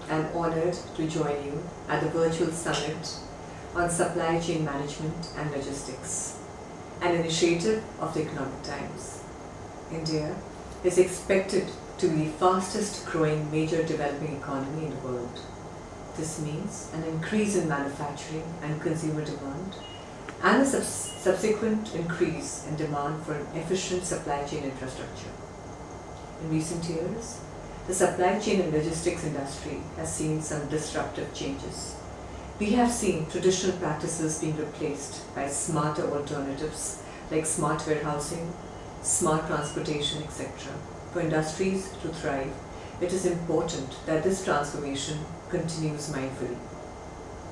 I'm honored to join you at the virtual summit on supply chain management and logistics, an initiative of the Economic Times. India is expected to be the fastest growing major developing economy in the world. This means an increase in manufacturing and consumer demand and a subsequent increase in demand for an efficient supply chain infrastructure. In recent years, the supply chain and logistics industry has seen some disruptive changes. We have seen traditional practices being replaced by smarter alternatives like smart warehousing, smart transportation, etc. For industries to thrive, it is important that this transformation continues mindfully.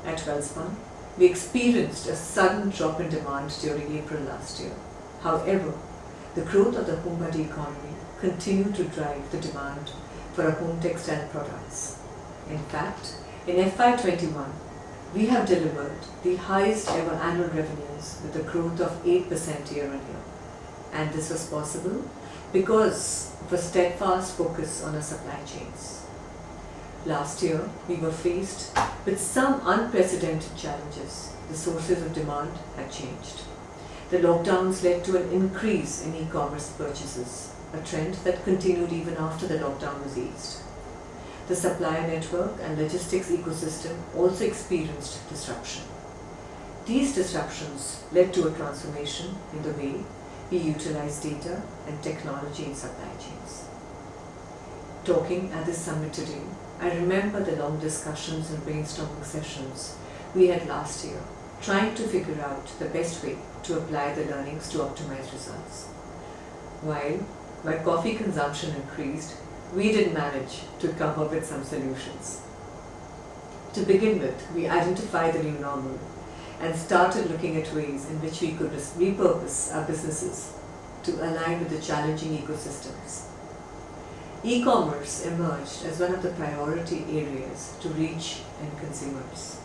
At Welspun, we experienced a sudden drop in demand during April last year. However, the growth of the home body economy continued to drive the demand for our home textile products. In fact, in FY21, we have delivered the highest ever annual revenues with a growth of 8% year on year. And this was possible because of a steadfast focus on our supply chains. Last year, we were faced with some unprecedented challenges. The sources of demand had changed. The lockdowns led to an increase in e-commerce purchases, a trend that continued even after the lockdown was eased. The supplier network and logistics ecosystem also experienced disruption. These disruptions led to a transformation in the way we utilize data and technology in supply chains. Talking at this summit today, I remember the long discussions and brainstorming sessions we had last year, trying to figure out the best way to apply the learnings to optimize results. While my coffee consumption increased, we did manage to come up with some solutions. To begin with, we identified the new normal and started looking at ways in which we could repurpose our businesses to align with the challenging ecosystems. E-commerce emerged as one of the priority areas to reach end consumers.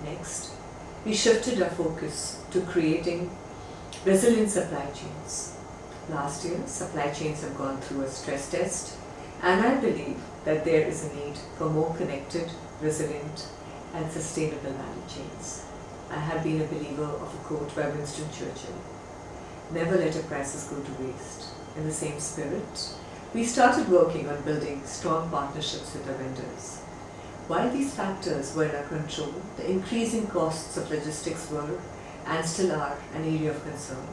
Next, we shifted our focus to creating resilient supply chains. Last year, supply chains have gone through a stress test, and I believe that there is a need for more connected, resilient, and sustainable value chains. I have been a believer of a quote by Winston Churchill: "Never let a crisis go to waste." In the same spirit, we started working on building strong partnerships with our vendors. While these factors were in our control, the increasing costs of logistics were, and still are, an area of concern.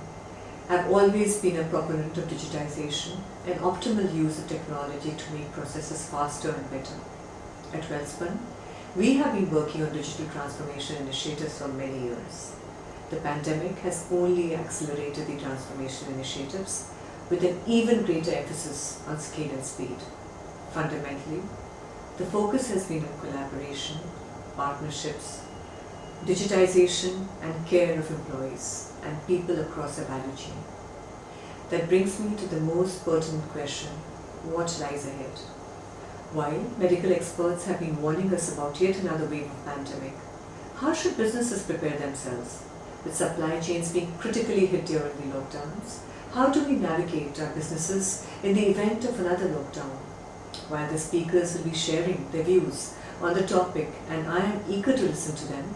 I've always been a proponent of digitization and optimal use of technology to make processes faster and better. At Welspun, we have been working on digital transformation initiatives for many years. The pandemic has only accelerated the transformation initiatives with an even greater emphasis on scale and speed. Fundamentally, the focus has been on collaboration, partnerships, digitization, and care of employees and people across the value chain. That brings me to the most pertinent question: what lies ahead? While medical experts have been warning us about yet another wave of pandemic, how should businesses prepare themselves? With supply chains being critically hit during the lockdowns, how do we navigate our businesses in the event of another lockdown? While the speakers will be sharing their views on the topic, and I am eager to listen to them,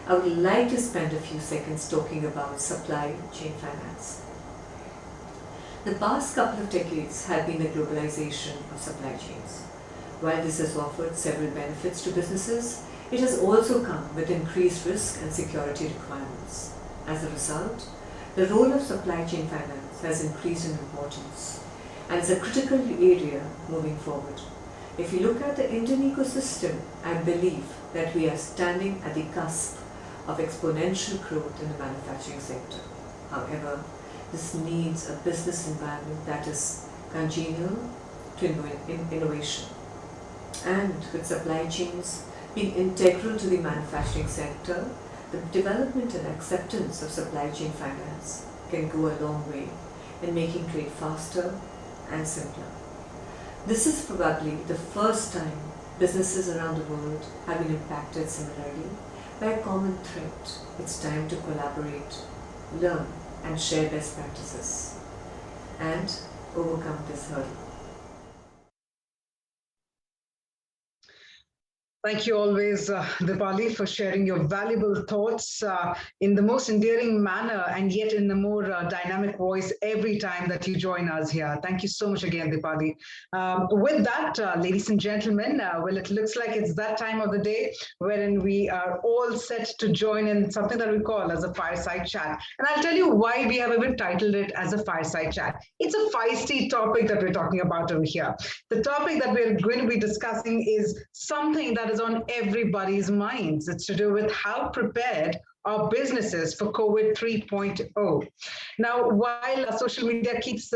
I would like to spend a few seconds talking about supply chain finance. The past couple of decades have been the globalization of supply chains. While this has offered several benefits to businesses, it has also come with increased risk and security requirements. As a result, the role of supply chain finance has increased in importance and is a critical area moving forward. If you look at the Indian ecosystem, I believe that we are standing at the cusp of exponential growth in the manufacturing sector. However, this needs a business environment that is congenial to innovation. And with supply chains being integral to the manufacturing sector, the development and acceptance of supply chain finance can go a long way in making trade faster and simpler. This is probably the first time businesses around the world have been impacted similarly by a common threat. It's time to collaborate, learn, and share best practices, and overcome this hurdle. Thank you always, Dipali, for sharing your valuable thoughts in the most endearing manner and yet in the more dynamic voice every time that you join us here. Thank you so much again, Dipali. With that, ladies and gentlemen, well, it looks like it's that time of the day wherein we are all set to join in something that we call as a fireside chat. And I'll tell you why we have even titled it as a fireside chat. It's a feisty topic that we're talking about over here. The topic that we're going to be discussing is something that is on everybody's minds. It's to do with how prepared are businesses for COVID 3.0. Now, while social media keeps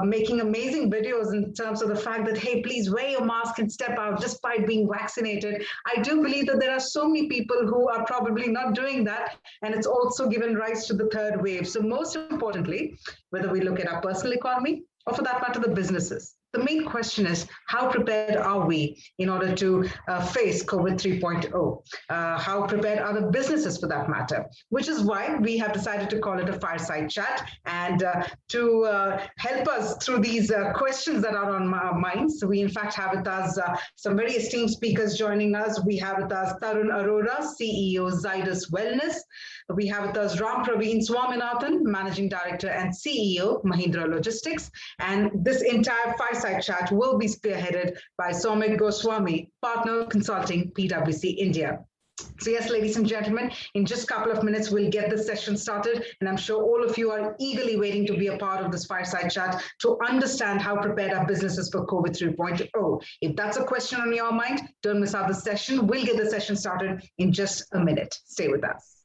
making amazing videos in terms of the fact that, hey, please wear your mask and step out despite being vaccinated, I do believe that there are so many people who are probably not doing that. And it's also given rise to the third wave. So, most importantly, whether we look at our personal economy or for that matter, the businesses, the main question is how prepared are we in order to face COVID 3.0? How prepared are the businesses for that matter? Which is why we have decided to call it a fireside chat. And to help us through these questions that are on our minds, we in fact have with us some very esteemed speakers joining us. We have with us Tarun Arora, CEO, Zydus Wellness. We have with us Ram Praveen Swaminathan, Managing Director and CEO, Mahindra Logistics. And this entire fireside chat will be spearheaded by Soumik Goswami, Partner Consulting, PwC India. So yes, ladies and gentlemen, in just a couple of minutes, we'll get this session started. And I'm sure all of you are eagerly waiting to be a part of this fireside chat to understand how prepared our businesses for COVID 3.0. If that's a question on your mind, don't miss out the session. We'll get the session started in just a minute. Stay with us.